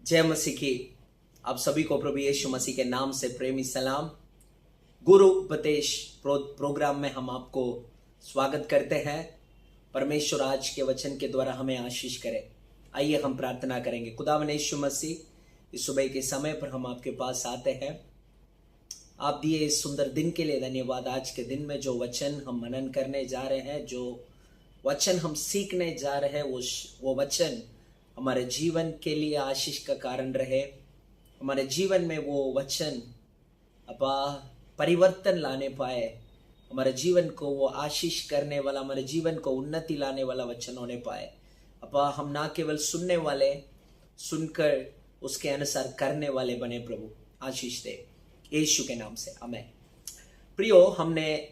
जय मसीह की। आप सभी को प्रभु यीशु मसीह के नाम से प्रेमी सलाम। गुरु उपदेश प्रोग्राम में हम आपको स्वागत करते हैं। परमेश्वर आज के वचन के द्वारा हमें आशीष करे। आइए हम प्रार्थना करेंगे। खुदावंद यीशु मसीह, इस सुबह के समय पर हम आपके पास आते हैं। आप दिए इस सुंदर दिन के लिए धन्यवाद। आज के दिन में जो वचन हम मनन करने जा रहे हैं, जो वचन हम सीखने जा रहे हैं, वो वचन हमारे जीवन के लिए आशीष का कारण रहे। हमारे जीवन में वो वचन अपा परिवर्तन लाने पाए। हमारे जीवन को वो आशीष करने वाला, हमारे जीवन को उन्नति लाने वाला वचन होने पाए। अपा हम ना केवल सुनने वाले, सुनकर उसके अनुसार करने वाले बने। प्रभु आशीष दे यीशु के नाम से, आमीन। प्रियो, हमने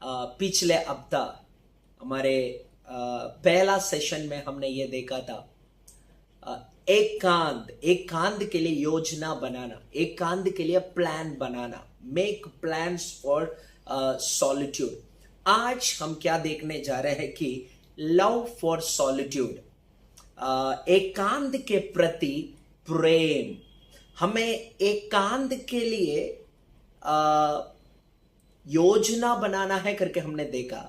पिछले हफ्ता हमारे पहला सेशन में हमने ये देखा था, एक कांद के लिए योजना बनाना, एक कांद के लिए plan banana, make plans for solitude. आज हम क्या देखने जा रहे हैं कि लव फॉर सॉलिट्यूड, एक कांद के प्रति प्रेम। हमें एक कांद के लिए योजना बनाना है करके हमने देखा।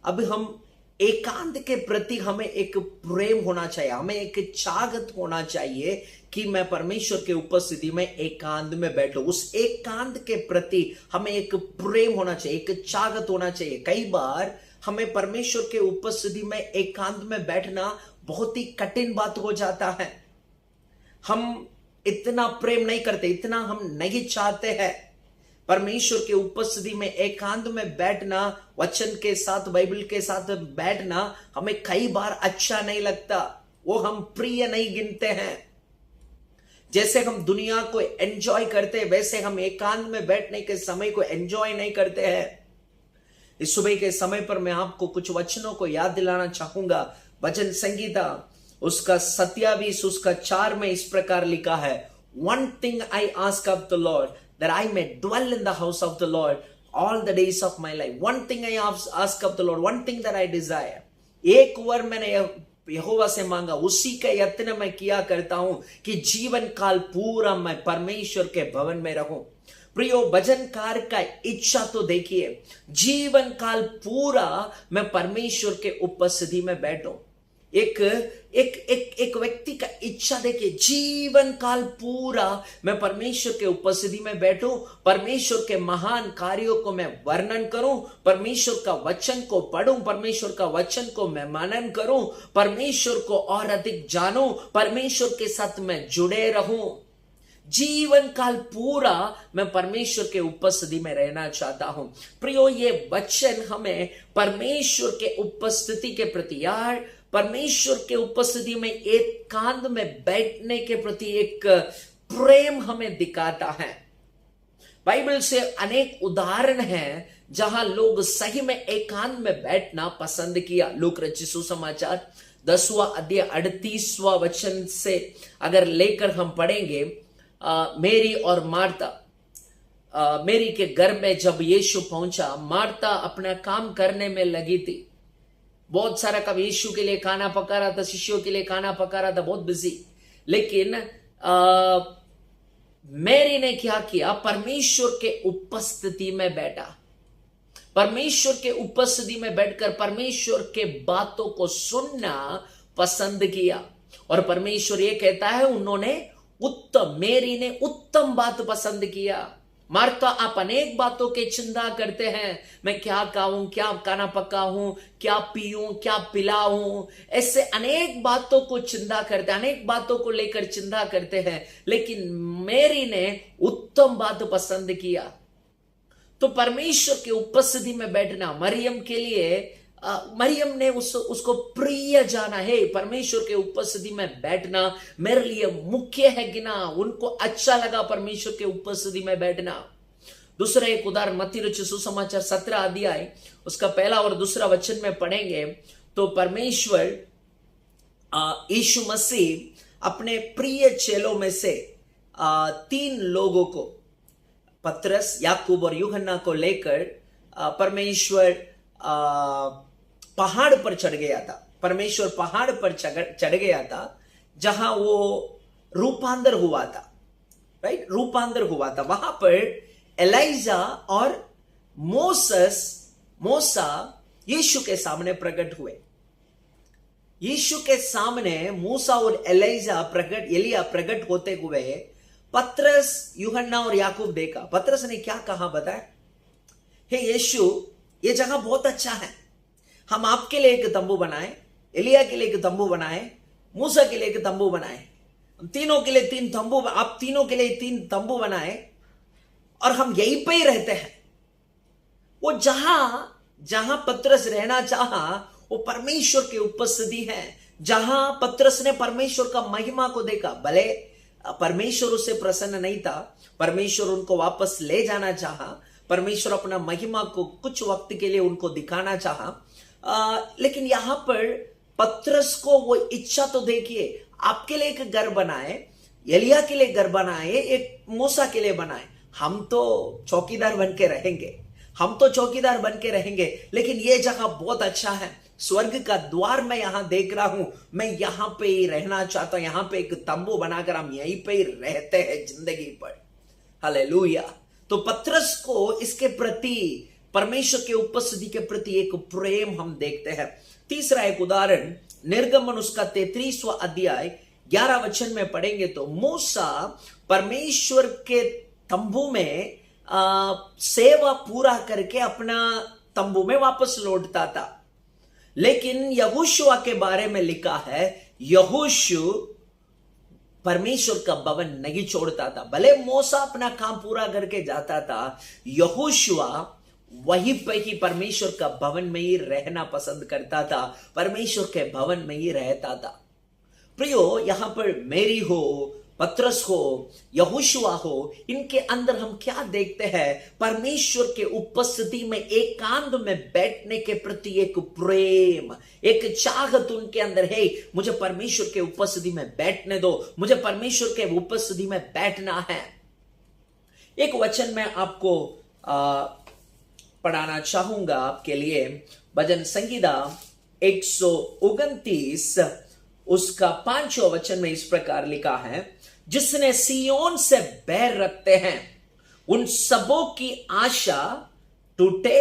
अब हम एकांत के प्रति हमें एक प्रेम होना चाहिए, हमें एक चाहत होना चाहिए कि मैं परमेश्वर के उपस्थिति में एकांत में बैठूं। उस एकांत के प्रति हमें एक प्रेम होना चाहिए, एक चाहत होना चाहिए। कई बार हमें परमेश्वर के उपस्थिति में एकांत में बैठना बहुत ही कठिन बात हो जाता है। हम इतना प्रेम नहीं करते, इतना हम नहीं चाहते हैं। परमेश्वर के उपस्थिति में एकांत में बैठना, वचन के साथ, बाइबल के साथ बैठना हमें कई बार अच्छा नहीं लगता, वो हम प्रिय नहीं गिनते हैं। जैसे हम दुनिया को एंजॉय करते हैं, वैसे हम एकांत में बैठने के समय को एंजॉय नहीं करते हैं। इस सुबह के समय पर मैं आपको कुछ वचनों को याद दिलाना चाहूंगा। भजन संगीता उसका 27 उसका 4 में इस प्रकार लिखा है, one thing I ask of the Lord that I may dwell in the house of the Lord all the days of my life. One thing I ask of the Lord, one thing that I desire. एक वर मैंने यहोवा से मांगा, उसी का यत्न मैं किया करता हूं कि जीवन काल पूरा मैं परमेश्वर के भवन में रहूं। प्रियो, भजनकार का इच्छा तो देखिए, जीवन काल पूरा मैं परमेश्वर के उपस्थिति में बैठूं। एक व्यक्ति का इच्छा देखिए, जीवन काल पूरा मैं परमेश्वर के उपस्थिति में बैठूं, परमेश्वर के महान कार्यों को मैं वर्णन करूं, परमेश्वर का वचन को पढ़ूं, परमेश्वर का वचन को मैं मनन करूं, परमेश्वर को और अधिक जानूं, परमेश्वर के साथ मैं जुड़े रहूं। जीवन काल पूरा मैं परमेश्वर के उपस्थिति में रहना चाहता हूं। प्रियो, ये वचन हमें परमेश्वर के उपस्थिति के प्रति, यार परमेश्वर के उपस्थिति में एकांत में बैठने के प्रति एक प्रेम हमें दिखाता है। बाइबल से अनेक उदाहरण हैं जहां लोग सही में एकांत में बैठना पसंद किया। लूक रचित सुसमाचार 10वां अध्याय 38वां वचन से अगर लेकर हम पढ़ेंगे, मेरी और मार्ता, मेरी के घर में जब यीशु पहुंचा, मार्ता अपना काम करने में लगी थी। बहुत सारा कब यीशु के लिए खाना पका रहा था, शिष्यों के लिए खाना पका रहा था, बहुत बिजी। लेकिन मैरी ने क्या किया, परमेश्वर के उपस्थिति में बैठा। परमेश्वर के उपस्थिति में बैठकर परमेश्वर के बातों को सुनना पसंद किया। और परमेश्वर ये कहता है, मेरी ने उत्तम बात पसंद किया। मार्ता, आप अनेक बातों के चिंता करते हैं, मैं क्या खाऊं, क्या खाना पकाऊं, क्या पीऊं, क्या पिलाऊं, ऐसे अनेक बातों को चिंता करते हैं, अनेक बातों को लेकर चिंता करते हैं। लेकिन मेरी ने उत्तम बात पसंद किया। तो परमेश्वर के उपस्थिति में बैठना मरियम के लिए, मरियम ने उसको प्रिय जाना है। परमेश्वर के उपस्थिति में बैठना मेरे लिए मुख्य है गिना, उनको अच्छा लगा परमेश्वर के उपस्थिति में बैठना। दूसरा एक उदाहरण मत्ती रचित सुसमाचार 17 अध्याय उसका 1 और 2 वचन में पढ़ेंगे तो परमेश्वर यीशु मसीह अपने प्रिय चेलों में से 3 लोगों को, पतरस, याकूब और यूहन्ना को लेकर परमेश्वर पहाड़ पर चढ़ गया था। परमेश्वर पहाड़ पर चढ़ गया था जहां वो रूपांतर हुआ था, राइट, रूपांतर हुआ था। वहां पर एलाइजा और मूसा यीशु के सामने प्रकट हुए। यीशु के सामने मूसा और एलिया प्रकट होते हुए पतरस, यूहन्ना और याकूब देखा। पतरस ने क्या कहा बताए, हे यीशु, ये जगह बहुत अच्छा है, हम आपके लिए एक तंबू बनाए, एलिया के लिए एक तंबू बनाए, मूसा के लिए एक तंबू बनाए, हम तीनों के लिए 3 तंबू, आप तीनों के लिए 3 तंबू बनाए और हम यहीं पे ही रहते हैं। वो जहां पतरस रहना चाहा वो परमेश्वर की उपस्थिति है। जहां पतरस ने परमेश्वर का महिमा को देखा, भले परमेश्वर उससे प्रसन्न नहीं था, परमेश्वर उनको वापस ले जाना चाहा, परमेश्वर अपना महिमा को कुछ वक्त के लिए उनको दिखाना चाहा, लेकिन यहां पर पतरस को वो इच्छा तो देखिए, आपके लिए एक घर बनाए, एलिया के लिए घर बनाए, एक मूसा के लिए बनाए, हम तो चौकीदार बन के रहेंगे, हम तो चौकीदार बन के रहेंगे, लेकिन ये जगह बहुत अच्छा है, स्वर्ग का द्वार मैं यहां देख रहा हूं, मैं यहां पे ही रहना चाहता हूं, यहां पे एक तंबू बनाकर हम यहीं पे ही रहते हैं जिंदगी पर। हालेलुया। तो पतरस को इसके प्रति, परमेश्वर के उपस्थिति के प्रति एक प्रेम हम देखते हैं। तीसरा एक उदाहरण, निर्गमन उसका 33वां अध्याय 11 वचन में पढ़ेंगे तो मूसा परमेश्वर के तंबू में सेवा पूरा करके अपना तंबू में वापस लौटता था, लेकिन यहोशुआ के बारे में लिखा है, यहोशू परमेश्वर का भवन नहीं छोड़ता था। भले मूसा अपना काम पूरा करके जाता था, यहोशुआ वहीं पे ही परमेश्वर का भवन में ही रहना पसंद करता था, परमेश्वर के भवन में ही रहता था। प्रियो, यहां पर मेरी हो, पतरस हो, यहोशुआ हो, इनके अंदर हम क्या देखते हैं, परमेश्वर के उपस्थिति में एकांत में बैठने के प्रति एक प्रेम, एक चाहत उनके अंदर है, मुझे परमेश्वर के उपस्थिति में बैठने दो, मुझे परमेश्वर के उपस्थिति में बैठना है। एक वचन मैं आपको पढ़ाना चाहूंगा आपके लिए, भजन संगीता 129 उसका 5वां वचन में इस प्रकार लिखा है, जिसने सियोन से बैर रखते हैं उन सबों की आशा टूटे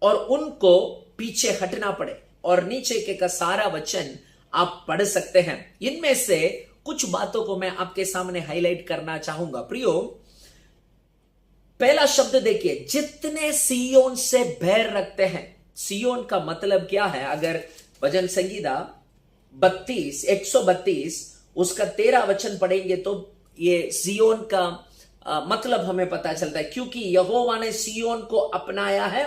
और उनको पीछे हटना पड़े। और नीचे के का सारा वचन आप पढ़ सकते हैं। इनमें से कुछ बातों को मैं आपके सामने हाईलाइट करना चाहूंगा। प्रियो, पहला शब्द देखिए, जितने सियोन से बैर रखते हैं। सियोन का मतलब क्या है? अगर भजन संगीता 132 उसका 13 वचन पढ़ेंगे तो ये सियोन का मतलब हमें पता चलता है, क्योंकि यहोवा ने सियोन को अपनाया है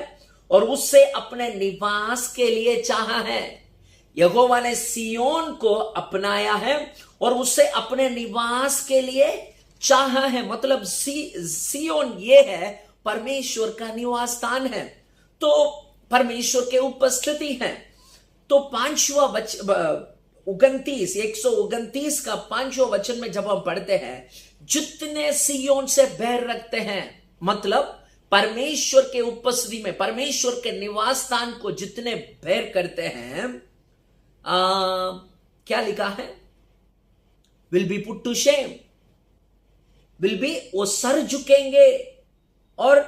और उससे अपने निवास के लिए चाहा है। यहोवा ने सियोन को अपनाया है और उससे अपने निवास के लिए चाहा है। मतलब सियोन ये है, परमेश्वर का निवास स्थान है, तो परमेश्वर के उपस्थिति है। तो 129 का 5वां वचन में जब हम पढ़ते हैं, जितने सियोन से बैर रखते हैं, मतलब परमेश्वर के उपस्थिति में, परमेश्वर के निवास स्थान को जितने बैर करते हैं, क्या लिखा है? Will be put to shame, will be, वो सर झुकेंगे और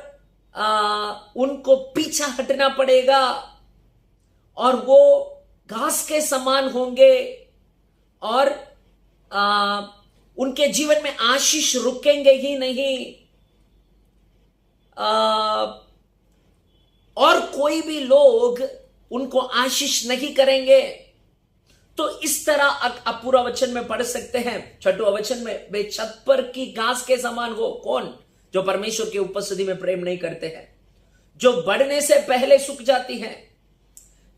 उनको पीछा हटना पड़ेगा और वो घास के समान होंगे और उनके जीवन में आशीष रुकेंगे ही नहीं और कोई भी लोग उनको आशीष नहीं करेंगे। तो इस तरह आप पूरा वचन में पढ़ सकते हैं। 6वां वचन में, वे छत पर की घास के समान हो। कौन? जो परमेश्वर की उपस्थिति में प्रेम नहीं करते हैं, जो बढ़ने से पहले सूख जाती है,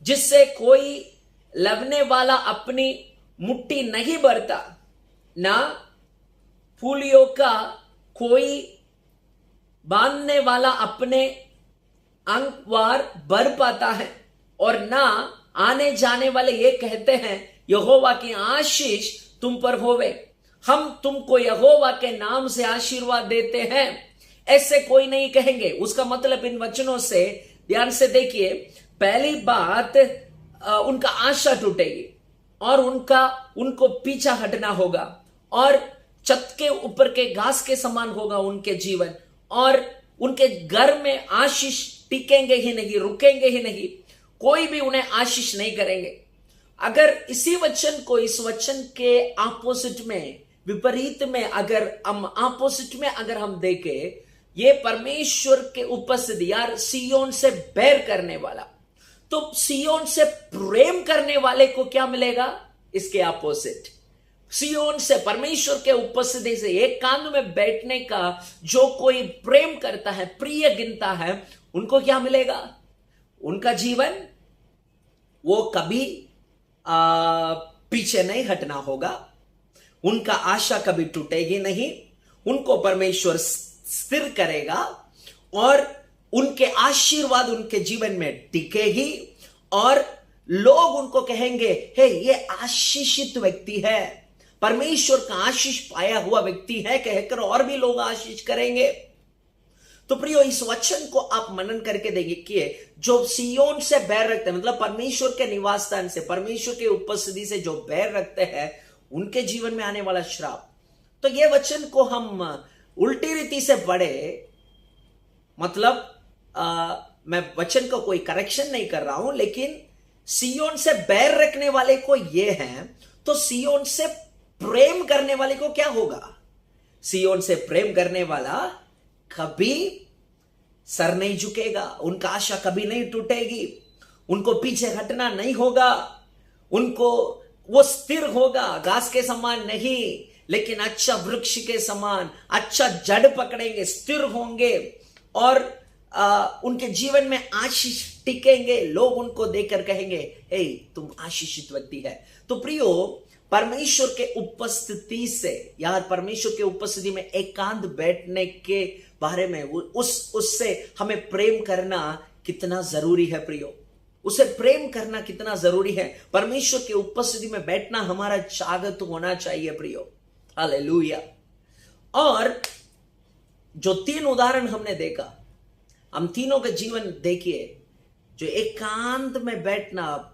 जिससे कोई लगने वाला अपनी मुट्ठी नहीं भरता, ना फूलियों का कोई बांधने वाला अपने अंगवार भर पाता है, और ना आने जाने वाले ये कहते हैं, यहोवा की आशीष तुम पर होवे, हम तुमको यहोवा के नाम से आशीर्वाद देते हैं, ऐसे कोई नहीं कहेंगे। उसका मतलब इन वचनों से ध्यान से देखिए, पहली बात, उनका आशा टूटेगी और उनको पीछा हटना होगा और छत के ऊपर के घास के समान होगा उनके जीवन, और उनके घर में आशीष टिकेंगे ही नहीं, रुकेंगे ही नहीं, कोई भी उन्हें आशीष नहीं करेंगे। अगर इसी वचन को, इस वचन के ऑपोजिट में, विपरीत में, अगर हम ऑपोजिट में अगर हम देखें, ये परमेश्वर के उपस्थिति, यार सियोन से बैर करने वाला, तो सियोन से प्रेम करने वाले को क्या मिलेगा? इसके ऑपोजिट। सियोन से, परमेश्वर के उपस्थिति से एकांत में बैठने का जो कोई प्रेम करता है, प्रिय गिनता है, उनको क्या मिलेगा? उनका जीवन वो कभी पीछे नहीं हटना होगा, उनका आशा कभी टूटेगी नहीं, उनको परमेश्वर स्थिर करेगा और उनके आशीर्वाद उनके जीवन में टिकेगी, और लोग उनको कहेंगे, हे ये आशीषित व्यक्ति है, परमेश्वर का आशीष पाया हुआ व्यक्ति है, कहकर और भी लोग आशीष करेंगे। तो प्रियो, इस वचन को आप मनन करके देखिए, जो सियोन से बैर रखते हैं, मतलब परमेश्वर के निवास स्थान से, परमेश्वर के उपस्थिति से जो बैर रखते हैं, उनके जीवन में आने वाला श्राप। तो ये वचन को हम उल्टी रीति से पढ़े, मतलब मैं वचन को कोई करेक्शन नहीं कर रहा हूं, लेकिन सियोन से बैर रखने वाले को ये है, तो सियोन से प्रेम करने वाले को क्या होगा? सियोन से प्रेम करने वाला कभी सर नहीं झुकेगा, उनका आशा कभी नहीं टूटेगी, उनको पीछे हटना नहीं होगा, उनको वो स्थिर होगा, घास के समान नहीं, लेकिन अच्छा वृक्ष के समान अच्छा जड़ पकड़ेंगे, स्थिर होंगे, और उनके जीवन में आशीष टिकेंगे। लोग उनको देखकर कहेंगे, हे तुम आशीषित व्यक्ति है। तो प्रियो, परमेश्वर के उपस्थिति से, यार परमेश्वर के उपस्थिति में एकांत बैठने के बारे में उससे हमें प्रेम करना कितना जरूरी है प्रियो, उसे प्रेम करना कितना जरूरी है। परमेश्वर के उपस्थिति में बैठना हमारा चाहत होना चाहिए प्रियो। हालेलुया। और जो 3 उदाहरण हमने देखा, हम तीनों के जीवन देखिए, जो एकांत में बैठना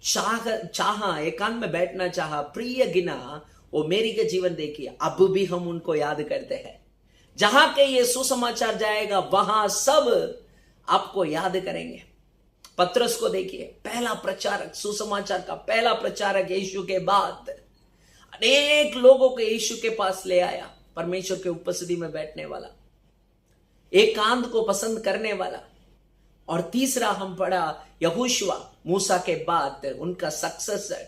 चाहा, एकांत में बैठना चाहा, प्रिय गिना, वो मेरी के जीवन देखिए, अब भी हम उनको याद करते हैं। जहां के ये सुसमाचार जाएगा, वहां सब आपको याद करेंगे। पत्रस को देखिए, पहला प्रचारक, सुसमाचार का पहला प्रचारक, यीशु के बाद अनेक लोगों को यीशु के पास ले आया, परमेश्वर के उपस्थिति में बैठने वाला, एकांत को पसंद करने वाला। और तीसरा हम पढ़ा यहोशुआ, मूसा के बाद उनका सक्सेसर,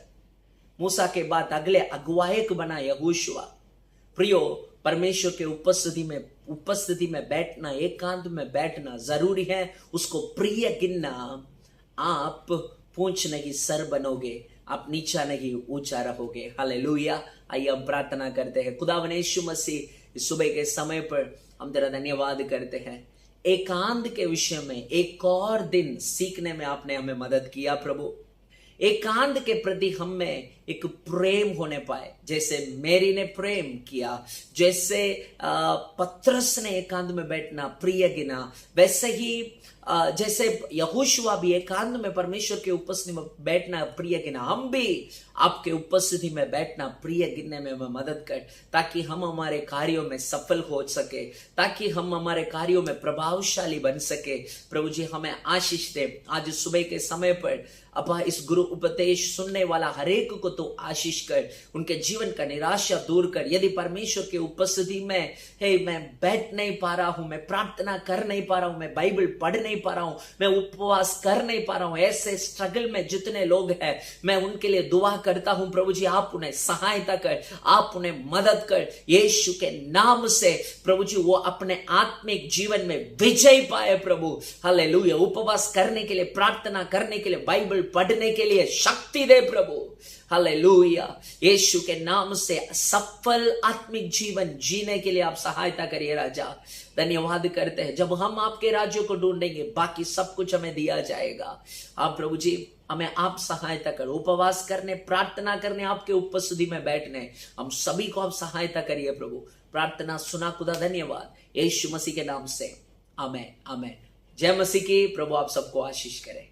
मूसा के बाद अगले अगुवायक बना यहोशुआ। प्रियो, परमेश्वर के उपस्थिति में बैठना, एकांत में बैठना जरूरी है, उसको प्रिय गिनना। आप पूंछ नहीं सर बनोगे, आप नीचा नहीं ऊंचा रहोगे। हालेलुया। आइए हम प्रार्थना करते हैं। खुदावन यीशु मसीह, इस सुबह के समय पर हम तेरा धन्यवाद करते हैं। एकांत के विषय में एक और दिन सीखने में आपने हमें मदद किया प्रभु। एकांत के प्रति हमें एक प्रेम होने पाए, जैसे मेरी ने प्रेम किया, जैसे पत्रस ने एकांत में बैठना प्रिय गिना, वैसे ही जैसे यहोशुआ भी एकांत में परमेश्वर के उपस्थिति में बैठना प्रिय गिना, हम भी आपके उपस्थिति में बैठना प्रिय गिनने में हमें मदद कर, ताकि हम हमारे कार्यों में सफल हो सके, ताकि हम हमारे कार्यों में प्रभावशाली बन सके। प्रभु जी, हमें आशीष दे। आज सुबह के समय पर अब्बा, इस गुरु उपदेश सुनने वाला हरेक को तो आशीष कर, उनके जीवन का निराशा दूर कर। यदि परमेश्वर के उपस्थिति में मैं बैठ नहीं पा रहा हूं, मैं प्रार्थना कर नहीं पा रहा हूं, मैं बाइबल पढ़ नहीं पा रहा हूं, मैं उपवास कर नहीं पा रहा हूं, ऐसे स्ट्रगल में जितने लोग हैं, मैं उनके लिए दुआ करता हूं। प्रभु जी, आप उन्हें सहायता कर, आप उन्हें मदद कर, यीशु के नाम से। प्रभु जी, वो अपने आत्मिक जीवन में विजय पाए प्रभु। हालेलुया। उपवास करने के लिए, प्रार्थना करने के लिए, बाइबल पढ़ने के लिए शक्ति दे प्रभु। हालेलुया। यीशु के नाम से सफल आत्मिक जीवन जीने के लिए आप सहायता करिए राजा। धन्यवाद करते हैं। जब हम आपके राज्य को ढूंढेंगे, बाकी सब कुछ हमें दिया जाएगा। आप प्रभु जी, हमें आप सहायता करो, उपवास करने, प्रार्थना करने, आपके उपस्थिति में बैठने, हम सभी को आप सहायता करिए प्रभु। प्रार्थना सुना खुदा, धन्यवाद यीशु मसीह के नाम से, आमेन आमेन। जय मसीह की। प्रभु आप सबको आशीष करे।